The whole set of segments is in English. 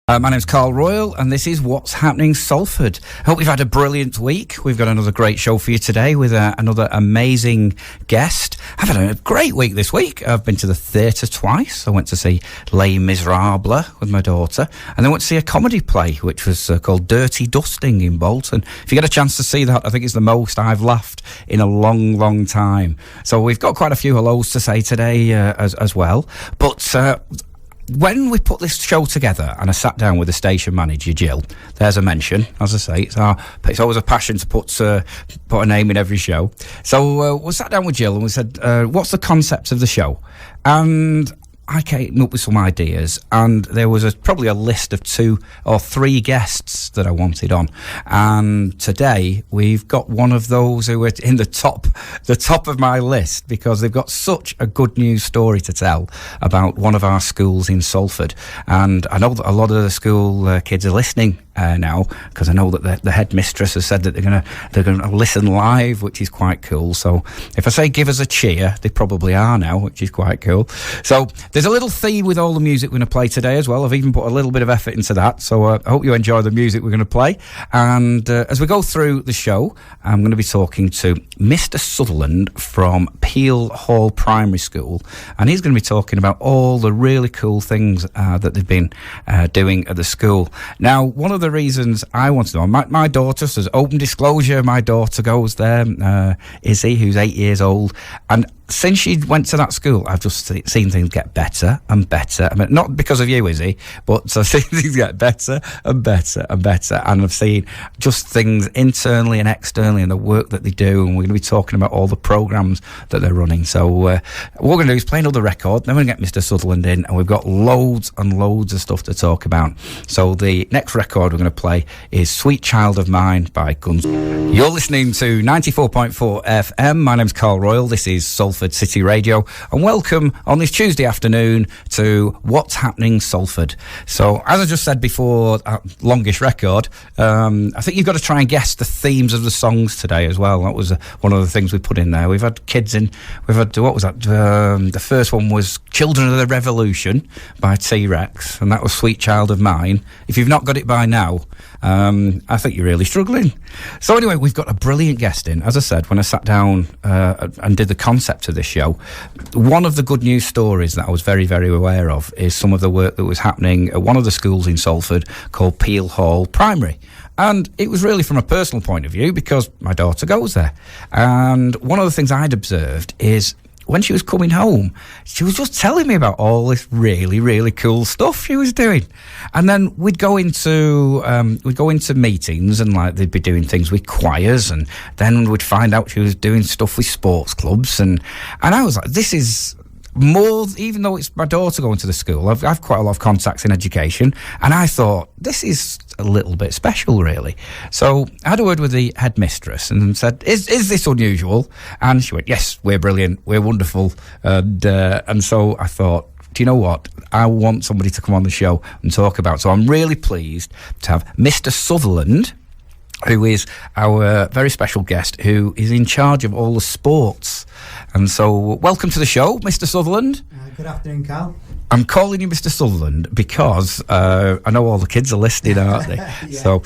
My name's Carl Royle, and this is What's Happening Salford. I hope you've had a brilliant week. We've got another great show for you today with another amazing guest. I've had a great week this week. I've been to the theatre twice. I went to see Les Miserables with my daughter, and then went to see a comedy play, which was called Dirty Dusting in Bolton. If you get a chance to see that, I think it's the most I've laughed in a long, long time. So we've got quite a few hellos to say today as well. But when we put this show together and I sat down with the station manager, Jill, there's a mention, as I say, it's always a passion to put a name in every show. So we sat down with Jill and we said, what's the concept of the show? And I came up with some ideas, and there was probably a list of 2 or 3 guests that I wanted on. And today we've got one of those who are in the top of my list, because they've got such a good news story to tell about one of our schools in Salford. And I know that a lot of the school kids are listening now, because I know that the headmistress has said that they're gonna listen live, which is quite cool. So if I say give us a cheer, they probably are now, which is quite cool. So there's a little theme with all the music we're going to play today as well. I've even put a little bit of effort into that, so I hope you enjoy the music we're going to play. And as we go through the show, I'm going to be talking to Mr Sutherland from Peel Hall Primary School, and he's going to be talking about all the really cool things that they've been doing at the school. Now, one of the reasons I wanted to know, my daughter, so as open disclosure, my daughter goes there, Izzy, who's 8 years old, and since she went to that school, I've just seen things get better and better. I mean, not because of you, Izzy, but I've seen things get better and better and better. And I've seen just things internally and externally and the work that they do. And we're going to be talking about all the programmes that they're running. So what we're going to do is play another record. Then we're going to get Mr Sutherland in. And we've got loads and loads of stuff to talk about. So the next record we're going to play is Sweet Child of Mine by Guns. You're listening to 94.4 FM. My name's Carl Royle. This is Salford City Radio, and welcome on this Tuesday afternoon to What's Happening Salford. So, as I just said before, longish record, I think you've got to try and guess the themes of the songs today as well. That was one of the things we put in there. We've had kids in, we've had, what was that? The first one was Children of the Revolution by T-Rex, and that was Sweet Child of Mine. If you've not got it by now, I think you're really struggling. So anyway, we've got a brilliant guest in. As I said, when I sat down and did the concept of this show, one of the good news stories that I was very, very aware of is some of the work that was happening at one of the schools in Salford called Peel Hall Primary. And it was really from a personal point of view, because my daughter goes there. And one of the things I'd observed is when she was coming home, she was just telling me about all this really, really cool stuff she was doing. And then we'd go into meetings, and like they'd be doing things with choirs, and then we'd find out she was doing stuff with sports clubs, and I was like, this is more, even though it's my daughter going to the school, I've quite a lot of contacts in education, and I thought, this is a little bit special, really. So I had a word with the headmistress and said, is this unusual? And she went, yes, we're brilliant, we're wonderful. And so I thought, do you know what? I want somebody to come on the show and talk about. So I'm really pleased to have Mr Sutherland, who is our very special guest, who is in charge of all the sports. And so welcome to the show, Mr Sutherland. Good afternoon, Carl. I'm calling you Mr Sutherland because I know all the kids are listening, aren't they? Yeah. So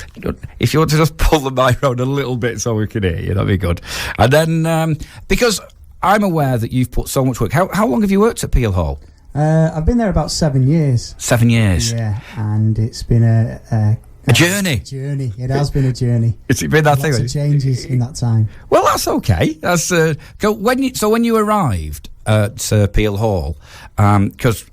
if you want to just pull the mic around a little bit so we can hear you, that'd be good. And then, because I'm aware that you've put so much work, how long have you worked at Peel Hall? I've been there about 7 years. 7 years? Yeah, and it's been a journey. It has been a journey. It's been that thing. Lots of changes in that time. Well, that's okay. That's when you arrived at Peel Hall, because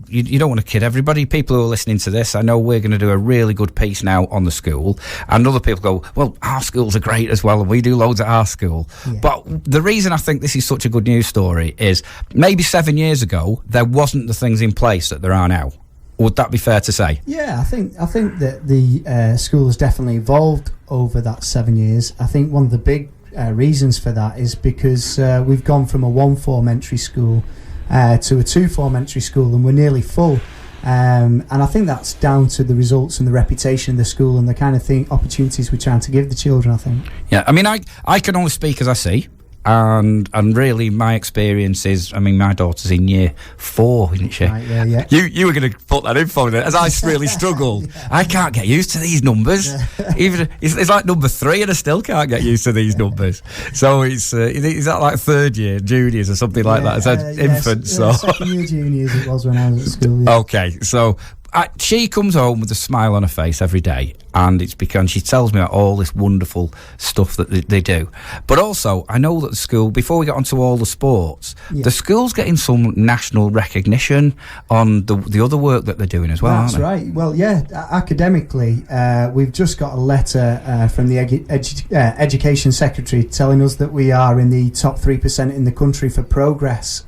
you don't want to kid everybody. People who are listening to this, I know we're going to do a really good piece now on the school, and other people go, well, our schools are great as well, and we do loads at our school. Yeah. But the reason I think this is such a good news story is maybe 7 years ago there wasn't the things in place that there are now. Would that be fair to say? Yeah, I think that the school has definitely evolved over that 7 years. I think one of the big reasons for that is because we've gone from a 1-form entry school to a 2-form entry school, and we're nearly full. And I think that's down to the results and the reputation of the school and the kind of opportunities we're trying to give the children, I think. Yeah, I mean, I can only speak as I see. and really my experience is, I mean, my daughter's in year 4, isn't she? Right, yeah. You were going to put that in for me, as I really struggled. Yeah. I can't get used to these numbers. Yeah. Even it's like number 3 and I still can't get used to these numbers. So is that like 3rd year juniors or something like that? It's infants. So 2nd year juniors it was when I was at school. Yeah. Okay, so she comes home with a smile on her face every day, and it's because she tells me about all this wonderful stuff that they do. But also, I know that the school, before we get onto all the sports, the school's getting some national recognition on the other work that they're doing as well. That's right. Well, yeah, academically, we've just got a letter from the Education Secretary telling us that we are in the top 3% in the country for progress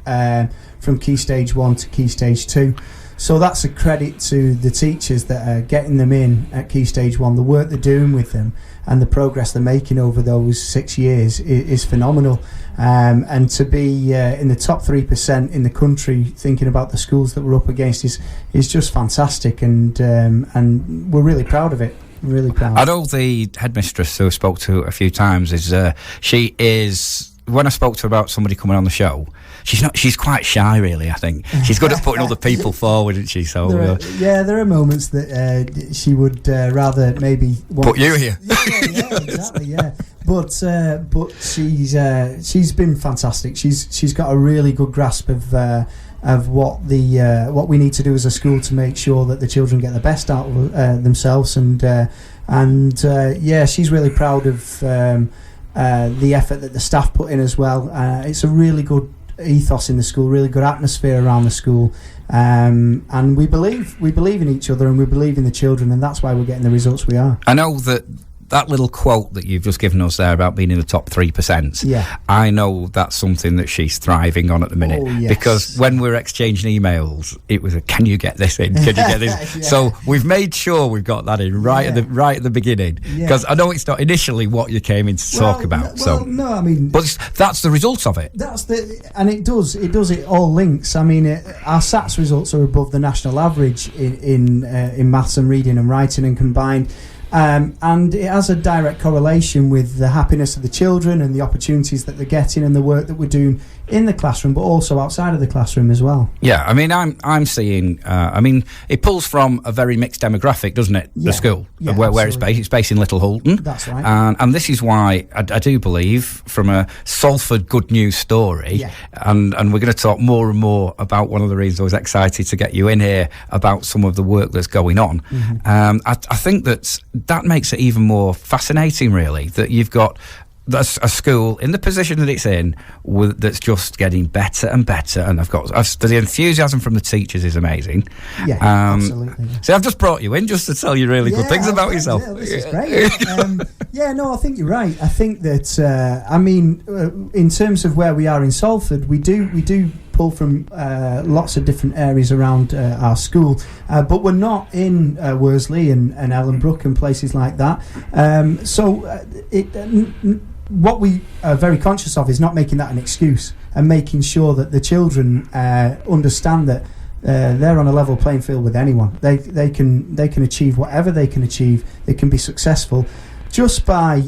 from Key Stage 1 to Key Stage 2. So that's a credit to the teachers that are getting them in at Key Stage 1. The work they're doing with them and the progress they're making over those 6 years is phenomenal. And to be in the top 3% in the country, thinking about the schools that we're up against, is just fantastic. And we're really proud of it. Really proud. I know the headmistress who I spoke to a few times she is. When I spoke to her about somebody coming on the show, she's quite shy, really, I think. She's good at putting other people forward, isn't she? So there are moments that she would rather maybe put you here. Yeah, exactly, yeah. But she's been fantastic. She's got a really good grasp of what we need to do as a school to make sure that the children get the best out of themselves, and she's really proud of the effort that the staff put in as well. It's a really good ethos in the school, really good atmosphere around the school, and we believe in each other, and we believe in the children, and that's why we're getting the results we are. I know that little quote that you've just given us there about being in the top 3%, I know that's something that she's thriving on at the minute. Oh, yes. Because when we're exchanging emails, it was can you get this in? Can you get this? Yeah. So we've made sure we've got that in right at the beginning, because I know it's not initially what you came in to talk about. No, I mean, but that's the results of it. It all links. I mean, our SATs results are above the national average in maths and reading and writing and combined. And it has a direct correlation with the happiness of the children and the opportunities that they're getting and the work that we're doing in the classroom, but also outside of the classroom as well. Yeah, I mean, I'm seeing. It pulls from a very mixed demographic, doesn't it? The school, where it's based. It's based in Little Hulton. That's right. And this is why I do believe, from a Salford good news story, and we're going to talk more and more about one of the reasons I was excited to get you in here about some of the work that's going on. Mm-hmm. I think that makes it even more fascinating, really, that you've got a school in the position that it's in that's just getting better and better, and the enthusiasm from the teachers is amazing. Absolutely. So I've just brought you in just to tell you really good things about yourself. Yeah, this is great. I think you're right. I think that in terms of where we are in Salford, we do pull from lots of different areas around our school, but we're not in Worsley and Ellenbrook and places like that. What we are very conscious of is not making that an excuse, and making sure that the children understand that they're on a level playing field with anyone. They can achieve whatever they can achieve. They can be successful just by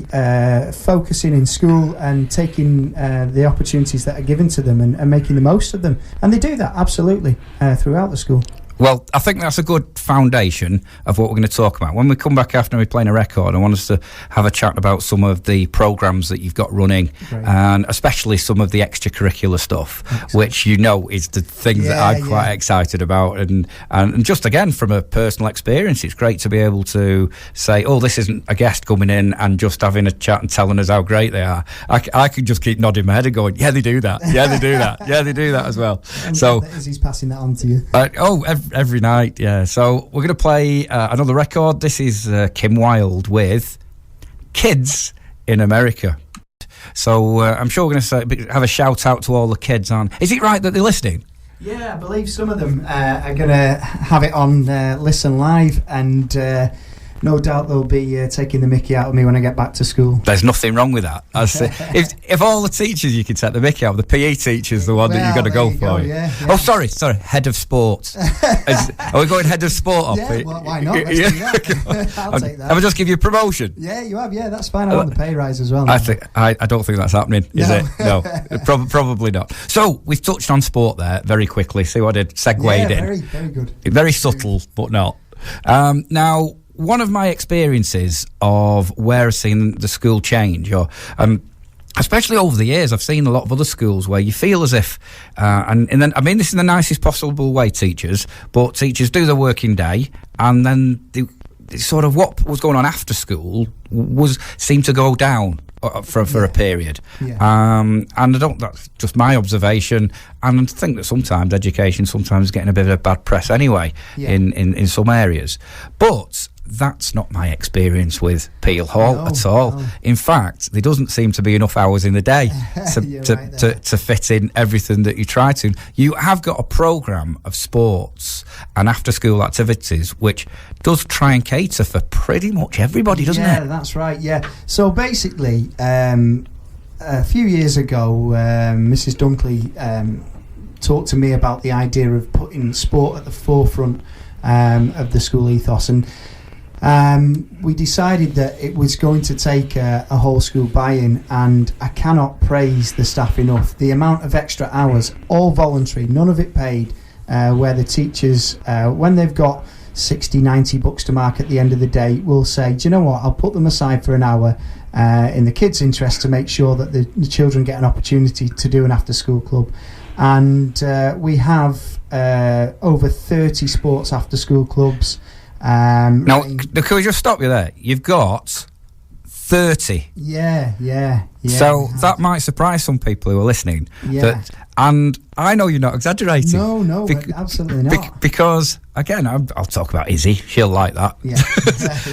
focusing in school and taking the opportunities that are given to them and making the most of them. And they do that absolutely throughout the school. Well, I think that's a good foundation of what we're going to talk about. When we come back after we're playing a record, I want us to have a chat about some of the programmes that you've got running, and especially some of the extracurricular stuff, which is the thing that I'm quite excited about. And just, again, from a personal experience, it's great to be able to say, this isn't a guest coming in and just having a chat and telling us how great they are. I could just keep nodding my head and going, yeah, they do that. Yeah, they do that. Yeah, they do that as well. So he's passing that on to you. Every night, yeah. So we're going to play another record. This is Kim Wilde with Kids in America. So I'm sure we're going to have a shout out to all the kids on. Is it right that they're listening? Yeah, I believe some of them are going to have it on Listen Live, and no doubt they'll be taking the mickey out of me when I get back to school. There's nothing wrong with that. If all the teachers you can take the mickey out of, the PE teacher's the one that you've got to go for. Yeah. Oh, sorry, head of sports. Are we going head of sport off? Yeah, well, why not? Let's do that. I'll take that. Have I just give you a promotion? Yeah, you have. Yeah, that's fine. I want the pay rise as well. I don't think that's happening, is it? No, probably not. So we've touched on sport there very quickly. See what I did? Segued in. Very, very good. Very subtle, but not. Now, one of my experiences of where I've seen the school change, or especially over the years, I've seen a lot of other schools where you feel as if, and then I mean this in the nicest possible way, teachers do their working day, and then sort of what was going on after school seemed to go down for a period. And that's just my observation, and I think that sometimes education is getting a bit of a bad press anyway in some areas, but that's not my experience with Peel Hall at all. No. In fact, there doesn't seem to be enough hours in the day to fit in everything that you try to. You have got a programme of sports and after-school activities which does try and cater for pretty much everybody, doesn't it? Yeah, that's right, yeah. So basically, a few years ago, Mrs Dunkley talked to me about the idea of putting sport at the forefront of the school ethos, and we decided that it was going to take a whole school buy-in, and I cannot praise the staff enough. The amount of extra hours, all voluntary, none of it paid, where the teachers, when they've got 60, 90 books to mark at the end of the day, will say, do you know what, I'll put them aside for an hour in the kids' interest to make sure that the children get an opportunity to do an after-school club. And we have over 30 sports after-school clubs. Now, can we just stop you there? You've got 30. Yeah. So that might surprise some people who are listening. Yeah. And I know you're not exaggerating. No, absolutely not. Because, again, I'll talk about Izzy. She'll like that. Yeah.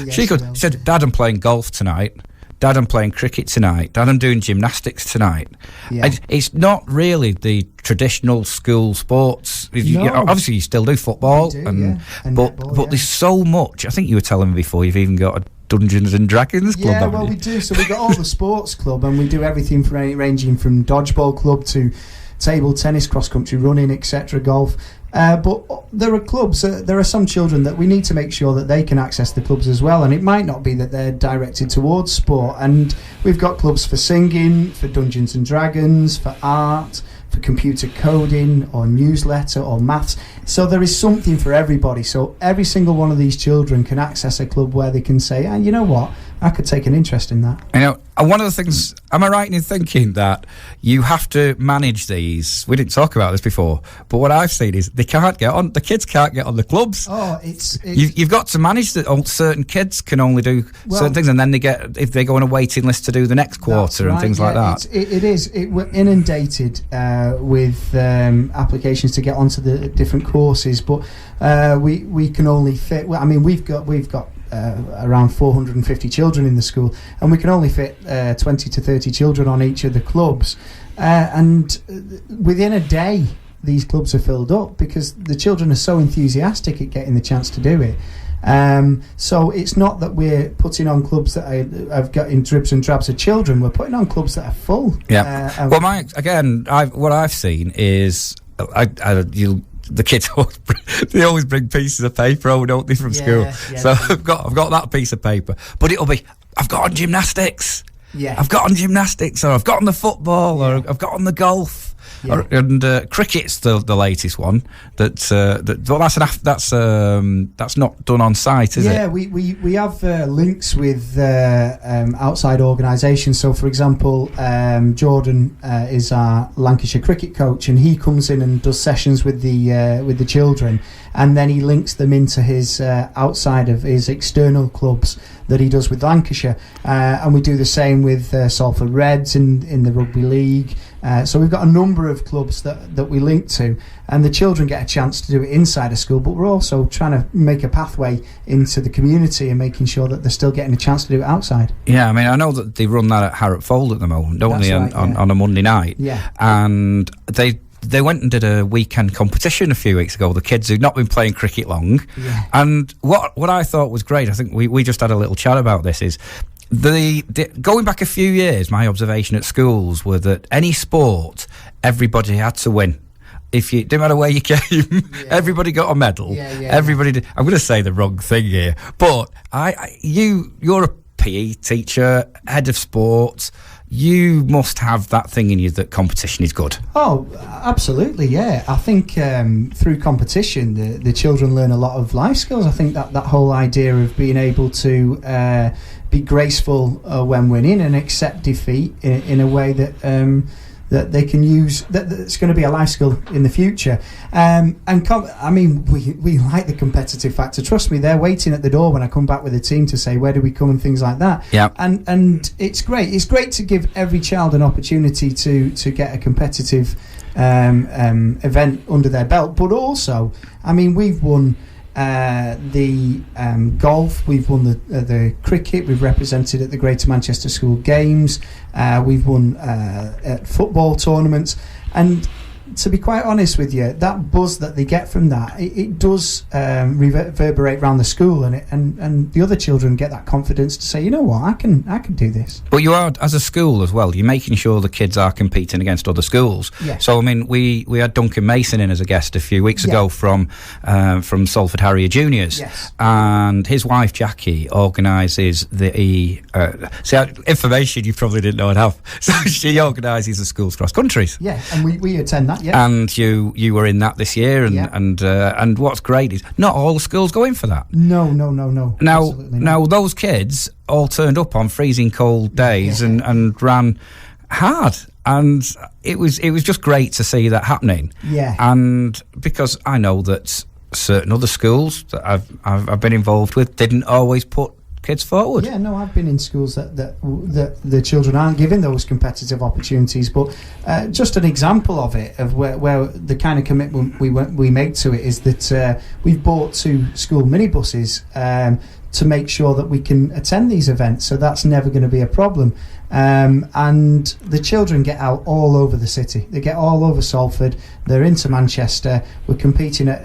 She said, Dad, I'm playing golf tonight. Dad, I'm playing cricket tonight. Dad, I'm doing gymnastics tonight. Yeah. It's not really the traditional school sports. No. Obviously, you still do football, but netball, there's so much. I think you were telling me before you've even got a Dungeons and Dragons club. Yeah, well, we do. So we've got all the sports club, and we do everything ranging from dodgeball club to table tennis, cross-country running, etc., golf. But there are clubs, there are some children that we need to make sure that they can access the clubs as well, and it might not be that they're directed towards sport. And we've got clubs for singing, for Dungeons and Dragons, for art, for computer coding or newsletter or maths. So there is something for everybody. So every single one of these children can access a club where they can say, you know what, I could take an interest in that. One of the things, am I right in thinking that you have to manage these? We didn't talk about this before, but what I've seen is the kids can't get on the clubs. Oh, it's you've got to manage that. Certain kids can only do certain things, and then if they go on a waiting list to do the next quarter and things like that. We're inundated with applications to get onto the different courses, but we can only fit. Well, I mean, we've got around 450 children in the school, and we can only fit 20 to 30 children on each of the clubs, and within a day these clubs are filled up because the children are so enthusiastic at getting the chance to do it. So it's not that we're putting on clubs that have got in dribs and drabs of children. We're putting on clubs that are full. Yeah. What I've seen is the kids always bring pieces of paper home, don't they, from school? Yeah, so I've got that piece of paper, but it'll be, I've got on gymnastics. Yeah. I've got on gymnastics, or I've got on the football, or I've got on the golf. Yeah. And cricket's the latest one. That's not done on site, is it? Yeah, we have links with outside organisations. So, for example, Jordan is our Lancashire cricket coach, and he comes in and does sessions with the children, and then he links them into his outside of his external clubs that he does with Lancashire, and we do the same with Salford Reds in the rugby league. So we've got a number of clubs that we link to, and the children get a chance to do it inside a school, but we're also trying to make a pathway into the community and making sure that they're still getting a chance to do it outside. Yeah, I mean, I know that they run that at Harrop Fold at the moment, don't they, on a Monday night? Yeah. And they they went and did a weekend competition a few weeks ago, the kids who'd not been playing cricket long. Yeah. And what I thought was great, I think we just had a little chat about this, is the going back a few years, my observation at schools were that any sport, everybody had to win. If you didn't matter where you came, everybody got a medal. Everybody did. I'm going to say the wrong thing here, but you're a PE teacher, head of sports. You must have that thing in you that competition is good. Oh, absolutely, yeah. I think through competition, the children learn a lot of life skills. I think that whole idea of being able to be graceful when winning and accept defeat in a way that that they can use, that's going to be a life skill in the future. We like the competitive factor. Trust me, they're waiting at the door when I come back with a team to say, where do we come, and things like that. Yeah. And it's great. It's great to give every child an opportunity to get a competitive event under their belt. But also, we've won the golf, we've won the cricket, we've represented at the Greater Manchester School Games, we've won at football tournaments, and to be quite honest with you, that buzz that they get from that, it does reverberate around the school, and the other children get that confidence to say, you know what, I can do this. But you are, as a school as well, you're making sure the kids are competing against other schools. Yeah. So we had Duncan Mason in as a guest a few weeks ago from Salford Harrier Juniors. Yes. And his wife Jackie organises information you probably didn't know I'd have. So she organises the school's cross countries. Yeah, and we attend that. Yeah. And you were in that this year, and what's great is not all schools go in for that. No. Now those kids all turned up on freezing cold days and ran hard, and it was just great to see that happening. Yeah. And because I know that certain other schools that I've been involved with didn't always put kids forward. Yeah, no, I've been in schools that the children aren't given those competitive opportunities, but just an example of it, of where the kind of commitment we make to it, is that we've bought 2 school minibuses to make sure that we can attend these events, so that's never going to be a problem. And the children get out all over the city. They get all over Salford. They're into Manchester. We're competing at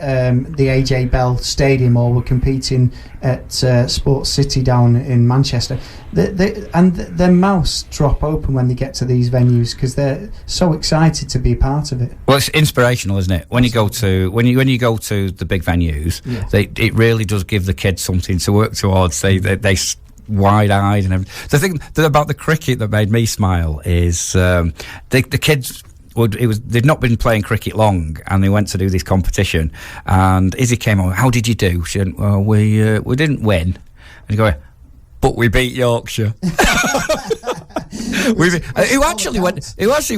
the AJ Bell Stadium, or we're competing at Sports City down in Manchester. Their mouths drop open when they get to these venues, because they're so excited to be a part of it. Well, it's inspirational, isn't it? When you go to when you go to the big venues, it really does give the kids something to work towards. They wide-eyed and everything. The thing about the cricket that made me smile is the kids they'd not been playing cricket long, and they went to do this competition, and Izzy came on, how did you do? She went, well, we didn't win. And you go, but we beat Yorkshire. Who actually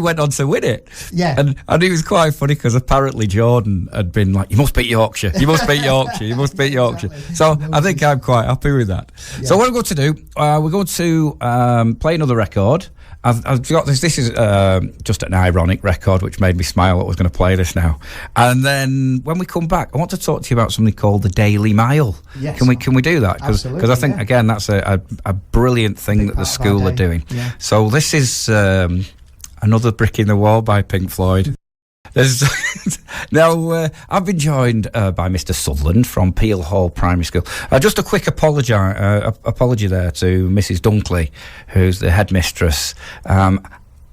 went on to win it. Yeah. And it was quite funny, because apparently Jordan had been like, you must beat Yorkshire, you must beat Yorkshire, you must beat Yorkshire. So I think I'm quite happy with that. Yeah. So what we're going to do, we're going to play another record. I've got this. This is just an ironic record, which made me smile. I was going to play this now, and then when we come back, I want to talk to you about something called the Daily Mile. Yes. Can we do that? Because I think again that's a brilliant thing that the school are doing. Yeah. So this is another Brick in the Wall by Pink Floyd. Now, I've been joined by Mr Sutherland from Peel Hall Primary School. Just a quick apology there to Mrs Dunkley, who's the headmistress.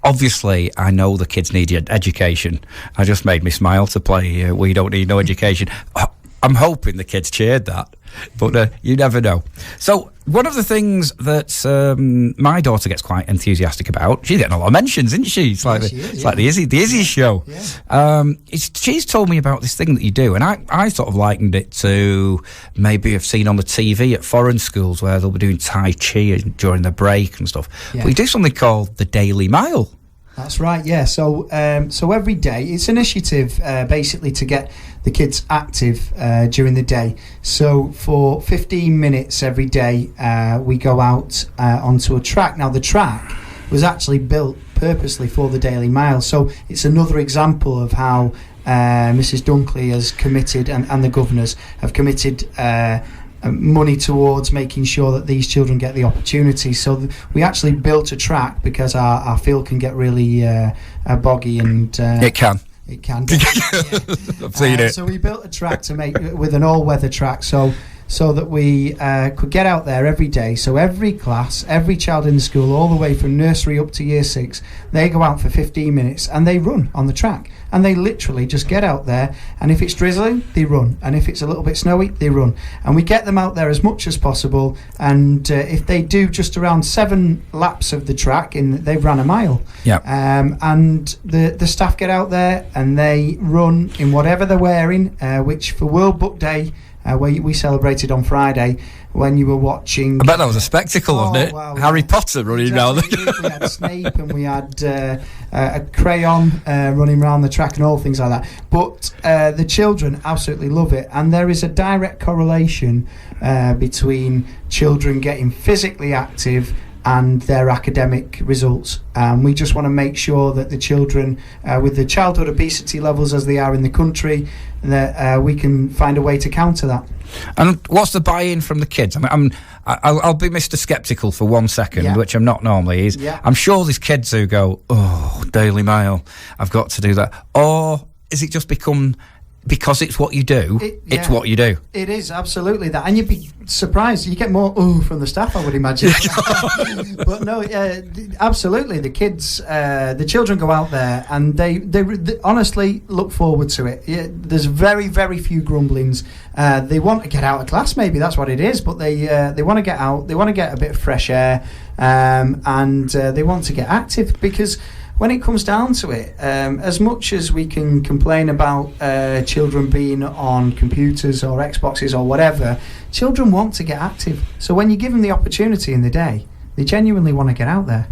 Obviously, I know the kids need education. I just made me smile to play We Don't Need No Education. I'm hoping the kids cheered that, but you never know. So one of the things that my daughter gets quite enthusiastic about, she's getting a lot of mentions, isn't she? It's like the Izzy show. Yeah. She's told me about this thing that you do, and I sort of likened it to maybe I've seen on the TV at foreign schools where they'll be doing Tai Chi during the break and stuff. Yeah. But you do something called the Daily Mile. That's right, yeah. So every day, it's an initiative basically to get the kids active during the day. So for 15 minutes every day, we go out onto a track. Now, the track was actually built purposely for the Daily Mile. So it's another example of how Mrs Dunkley has committed, and the governors have committed money towards making sure that these children get the opportunity. So we actually built a track because our field can get really boggy, and it can. It can. I've seen it. So we built a track to make with an all-weather track, so that we could get out there every day. So every class, every child in the school, all the way from nursery up to year 6, they go out for 15 minutes and they run on the track. And they literally just get out there, and if it's drizzling, they run. And if it's a little bit snowy, they run. And we get them out there as much as possible. And if they do just around 7 laps of the track, they've run a mile. Yeah. And the staff get out there and they run in whatever they're wearing, which for World Book Day, we celebrated on Friday, when you were watching. I bet that was a spectacle, wasn't it? Wow, Harry Potter running around. We had Snape and we had a crayon running around the track and all things like that. But the children absolutely love it, and there is a direct correlation between children getting physically active and their academic results. We just want to make sure that the children, with the childhood obesity levels as they are in the country, that we can find a way to counter that. And what's the buy-in from the kids? I'll be Mr Sceptical for 1 second, which I'm not normally. I'm sure there's kids who go, oh, Daily Mail, I've got to do that. Or is it just become... because it's what you do, it's what you do. It is, absolutely that. And you'd be surprised. You get more ooh from the staff, I would imagine. But no, absolutely. The kids, the children go out there and they honestly look forward to it. There's very, very few grumblings. They want to get out of class, maybe that's what it is, but they want to get out, they want to get a bit of fresh air, and they want to get active, because when it comes down to it, as much as we can complain about children being on computers or Xboxes or whatever, children want to get active. So when you give them the opportunity in the day, they genuinely want to get out there.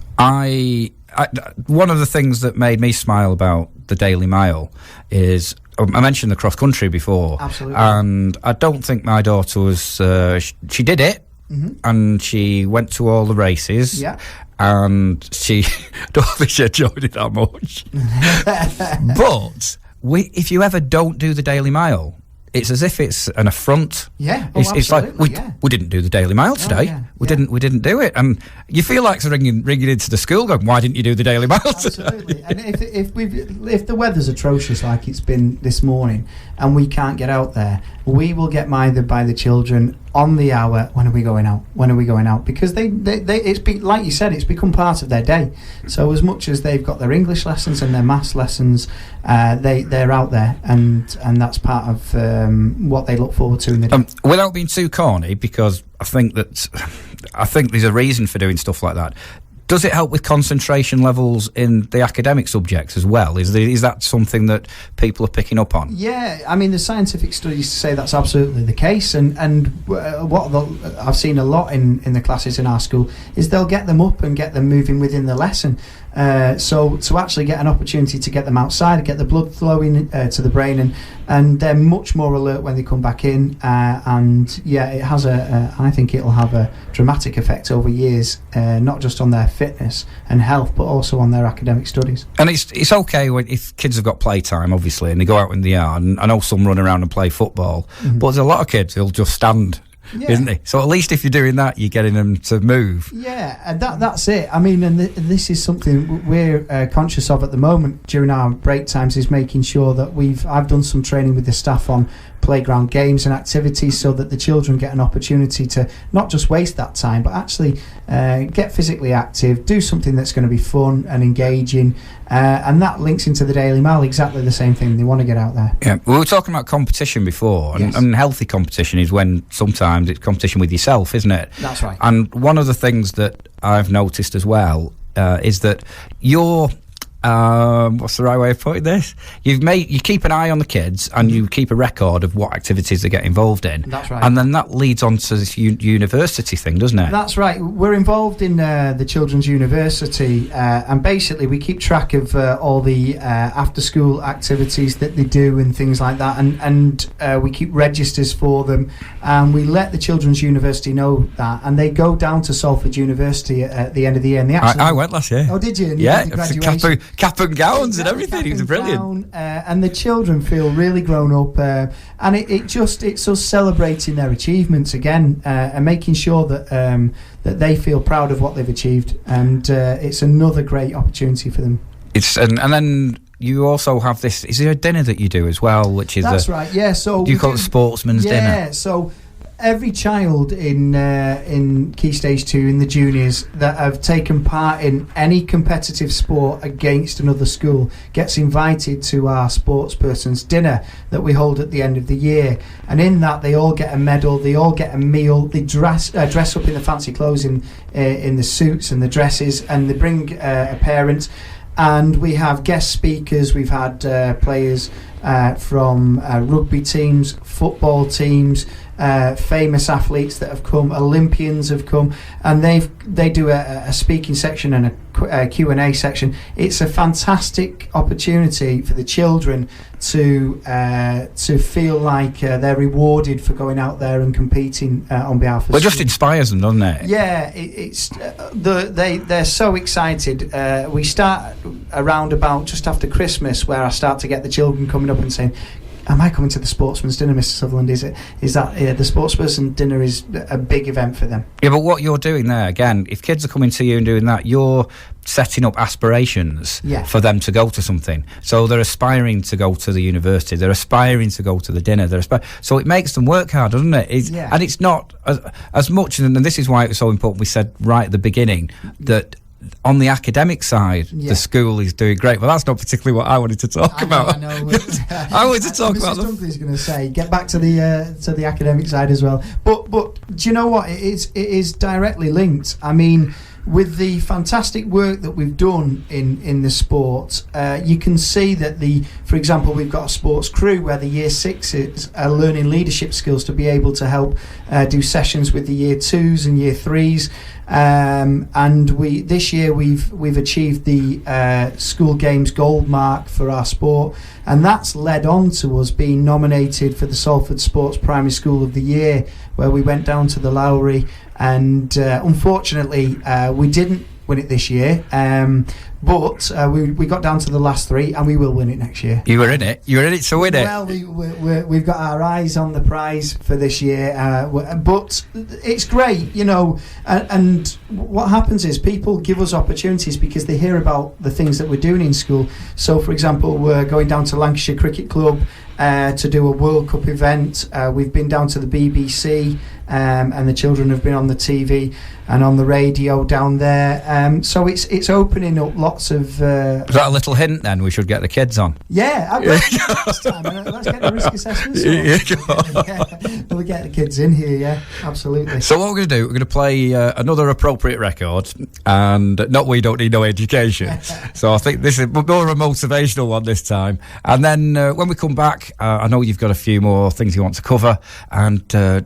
One of the things that made me smile about the Daily Mail is, I mentioned the cross country before. Absolutely. And I don't think my daughter was... she did it, and she went to all the races. Yeah. And she don't think she enjoyed it that much. But if you ever don't do the Daily Mail, it's as if it's an affront. Yeah, it's like we didn't do the Daily Mail today. We didn't do it, and you feel like ringing into the school, going, "Why didn't you do the Daily Mail today?" Absolutely. And if the weather's atrocious like it's been this morning, and we can't get out there, we will get minded by the children on the hour. When are we going out? When are we going out? Because like you said, it's become part of their day. So as much as they've got their English lessons and their maths lessons, they're out there, and that's part of what they look forward to in the day. Without being too corny, because I think there's a reason for doing stuff like that. Does it help with concentration levels in the academic subjects as well? Is that something that people are picking up on? Yeah, I mean, the scientific studies say that's absolutely the case, and what I've seen a lot in the classes in our school is they'll get them up and get them moving within the lesson. So to actually get an opportunity to get them outside, get the blood flowing to the brain, and they're much more alert when they come back in. And yeah, it has I think it'll have a dramatic effect over years, not just on their fitness and health, but also on their academic studies. And it's okay if kids have got playtime, obviously, and they go out in the yard. And I know some run around and play football, but there's a lot of kids who'll just stand. Yeah. Isn't he? So at least if you're doing that, you're getting them to move. Yeah, and that's it. I mean, and this is something we're conscious of at the moment during our break times, is making sure that I've done some training with the staff on playground games and activities, so that the children get an opportunity to not just waste that time, but actually get physically active, do something that's going to be fun and engaging, and that links into the Daily Mail, exactly the same thing. They want to get out there. Yeah, we were talking about competition before, and, yes. and healthy competition is when sometimes it's competition with yourself, isn't it? That's right. And one of the things that I've noticed as well is that you're what's the right way of putting this? You keep an eye on the kids, and you keep a record of what activities they get involved in. That's right. And then that leads on to this university thing, doesn't it? That's right. We're involved in the Children's University, and basically we keep track of all the after-school activities that they do and things like that, and we keep registers for them, and we let the Children's University know that, and they go down to Salford University at the end of the year. And I went last yeyear. Oh, did you? And yeah, graduation. Cap and gowns and everything. It was brilliant. And the children feel really grown up, and it's us celebrating their achievements again, and making sure that that they feel proud of what they've achieved, and it's another great opportunity for them. And then you also have this. Is there a dinner that you do as well, which is that's right? Yeah. So do you call it sportsman's dinner? Yeah. So every child in Key Stage 2 in the juniors that have taken part in any competitive sport against another school gets invited to our sportsperson's dinner that we hold at the end of the year, and in that they all get a medal, they all get a meal, they dress up in the fancy clothes, in the suits and the dresses, and they bring a parent, and we have guest speakers. We've had players from rugby teams, football teams, famous athletes that have come, Olympians have come, and they do a speaking section and a Q&A section. It's a fantastic opportunity for the children to feel like they're rewarded for going out there and competing on behalf of. Well, it just inspires them, doesn't it? Yeah, they're so excited. We start around about just after Christmas, where I start to get the children coming up and saying, am I coming to the sportsman's dinner, Mr Sutherland? Is that the sportsperson dinner is a big event for them? Yeah, but what you're doing there, again, if kids are coming to you and doing that, you're setting up aspirations for them to go to something. So they're aspiring to go to the university, they're aspiring to go to the dinner, so it makes them work hard, doesn't it? And it's not as much, and this is why it was so important, we said right at the beginning that on the academic side, the school is doing great. Well, that's not particularly what I wanted to talk about. I know. I wanted to talk about. Mrs. Dunkley's going to say, get back to the academic side as well. But do you know what? It is directly linked. I mean, with the fantastic work that we've done in the sport, you can see that for example, we've got a sports crew where the year sixes are learning leadership skills to be able to help do sessions with the year twos and year threes. And this year we've achieved the school games gold mark for our sport, and that's led on to us being nominated for the Salford Sports Primary School of the Year, where we went down to the Lowry, and unfortunately we didn't win it this year, but we got down to the last three, and we will win it next year. You were in it to win it. Well, we've got our eyes on the prize for this year, but it's great, you know, and what happens is people give us opportunities because they hear about the things that we're doing in school. So for example, we're going down to Lancashire Cricket Club to do a World Cup event. We've been down to the BBC, and the children have been on the TV and on the radio down there. So it's opening up lots of. Is that a little hint then? We should get the kids on. Yeah, next time. Let's get the risk assessment. We'll get the kids in here. Yeah, absolutely. So what we're going to do? We're going to play another appropriate record, and we don't need no education. So I think this is more a motivational one this time. And then when we come back, I know you've got a few more things you want to cover, and.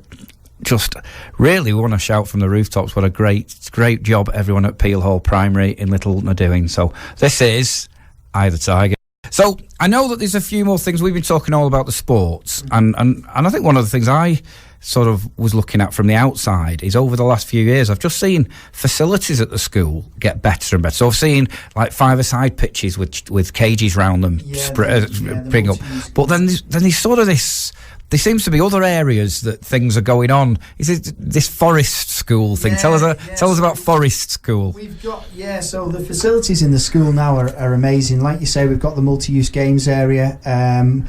Just really want to shout from the rooftops what a great job everyone at Peel Hall Primary in Littleton are doing. So this is Eye the Tiger. So I know that there's a few more things. We've been talking all about the sports, and I think one of the things I sort of was looking at from the outside is over the last few years I've just seen facilities at the school get better and better. So I've seen like five-a-side pitches with cages round them bring up. But then there's sort of this. There seems to be other areas that things are going on. Is it this Forest School thing? Tell us about Forest School. We've got so the facilities in the school now are amazing. Like you say, we've got the multi-use games area, and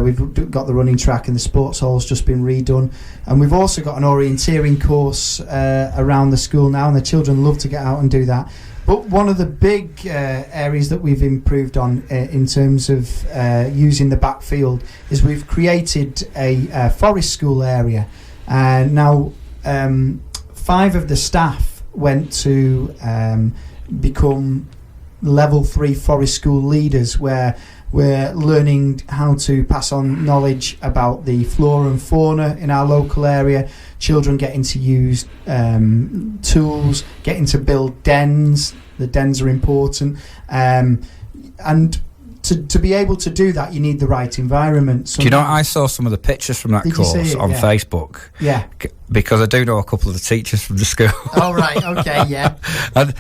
we've got the running track, and the sports hall's just been redone. And we've also got an orienteering course around the school now, and the children love to get out and do that. But one of the big areas that we've improved on in terms of using the backfield is we've created a forest school area. Now, 5 of the staff went to become level 3 forest school leaders, where we're learning how to pass on knowledge about the flora and fauna in our local area. Children getting to use tools, getting to build dens. The dens are important. And to be able to do that, you need the right environment. Do you know, I saw some of the pictures from that course on Facebook. Yeah. Because I do know a couple of the teachers from the school. Oh, right, okay, yeah. And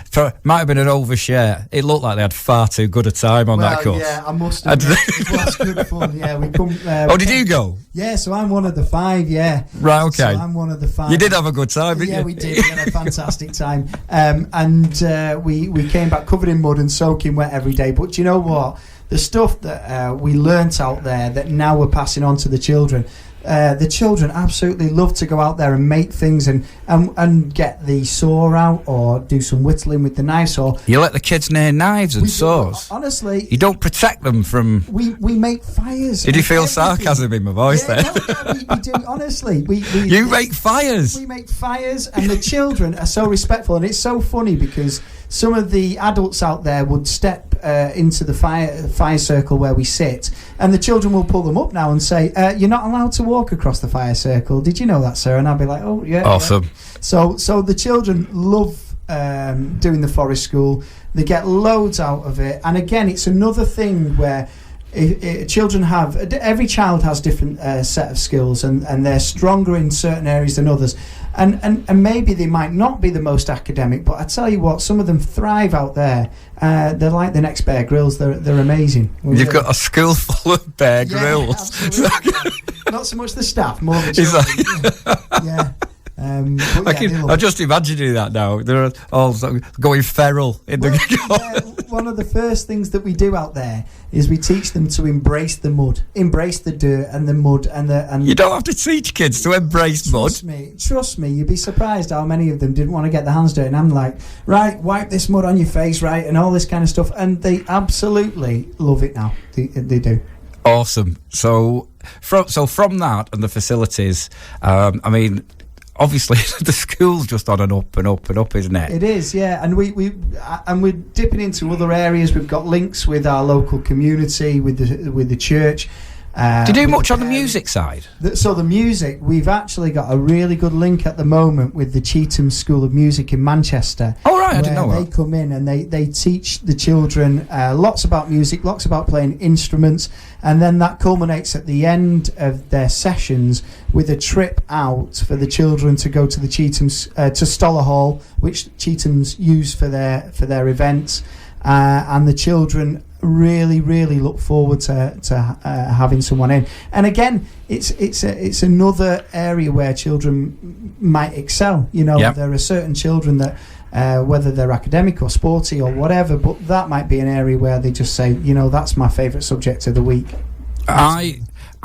might have been an overshare. It looked like they had far too good a time on that course. Yeah, I must have. It was good fun, yeah. We come, did you go? Yeah, so I'm one of the 5, yeah. Right, okay. So I'm one of the 5. You did have a good time, didn't you? Yeah, we did. We had a fantastic time. And we came back covered in mud and soaking wet every day. But do you know what? The stuff that we learnt out there that now we're passing on to the children. The children absolutely love to go out there and make things and get the saw out or do some whittling with the knife saw. You let the kids near knives and saws. Honestly, you don't protect them from. We make fires. Did you feel sarcasm in my voice there? No, we do. Honestly, you make fires. We make fires, and the children are so respectful, and it's so funny because some of the adults out there would step into the fire circle where we sit, and the children will pull them up now and say, "You're not allowed to walk across the fire circle. Did you know that, sir?" And I'll be like, "Oh, yeah." Awesome. Yeah. So the children love doing the forest school. They get loads out of it, and again, it's another thing where children have. Every child has different set of skills, and they're stronger in certain areas than others. And maybe they might not be the most academic, but I tell you what, some of them thrive out there. They're like the next Bear Grylls. They're amazing. You've got a school full of Bear Grylls. Not so much the staff, more the children. Yeah. I just imagining that now. They're all going feral in the. One of the first things that we do out there is we teach them to embrace the mud, embrace the dirt and the mud and. You don't have to teach kids to embrace mud. Trust me. You'd be surprised how many of them didn't want to get their hands dirty. And I'm like, right, wipe this mud on your face, right, and all this kind of stuff, and they absolutely love it now. They do. Awesome. So from that and the facilities, I mean. Obviously, the school's just on and up and up and up, isn't it? It is, yeah. And we're dipping into other areas. We've got links with our local community, with the church. Do you do much on the music side? So the music, we've actually got a really good link at the moment with the Cheetham School of Music in Manchester. Oh, right, I didn't know that. They come in and they teach the children lots about music, lots about playing instruments, and then that culminates at the end of their sessions with a trip out for the children to go to the Cheetham's, to Stoller Hall, which Cheetham's use for their events, and the children really look forward to having someone in. And again, it's another area where children might excel. You know, There are certain children that whether they're academic or sporty or whatever, but that might be an area where they just say, you know, that's my favourite subject of the week.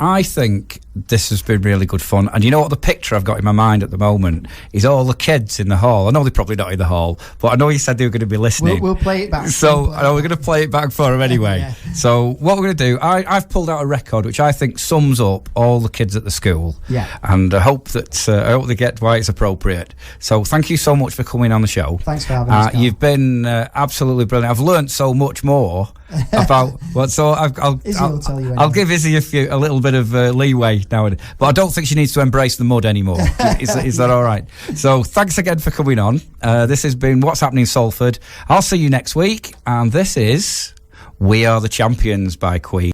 I think this has been really good fun. And you know what, the picture I've got in my mind at the moment is all the kids in the hall. I know they're probably not in the hall, but I know you said they were going to be listening. We'll play it back. So I know we're going to play it back for them anyway. Yeah. So what we're going to do, I've pulled out a record which I think sums up all the kids at the school. Yeah. And I hope they get why it's appropriate. So thank you so much for coming on the show. Thanks for having us. You've been absolutely brilliant. I've learnt so much more about what. So I'll tell you. I'll give Izzy a little bit of leeway nowadays, but I don't think she needs to embrace the mud anymore. Is that all right? So thanks again for coming on. This has been What's Happening Salford. I'll see you next week, and this is We Are the Champions by Queen.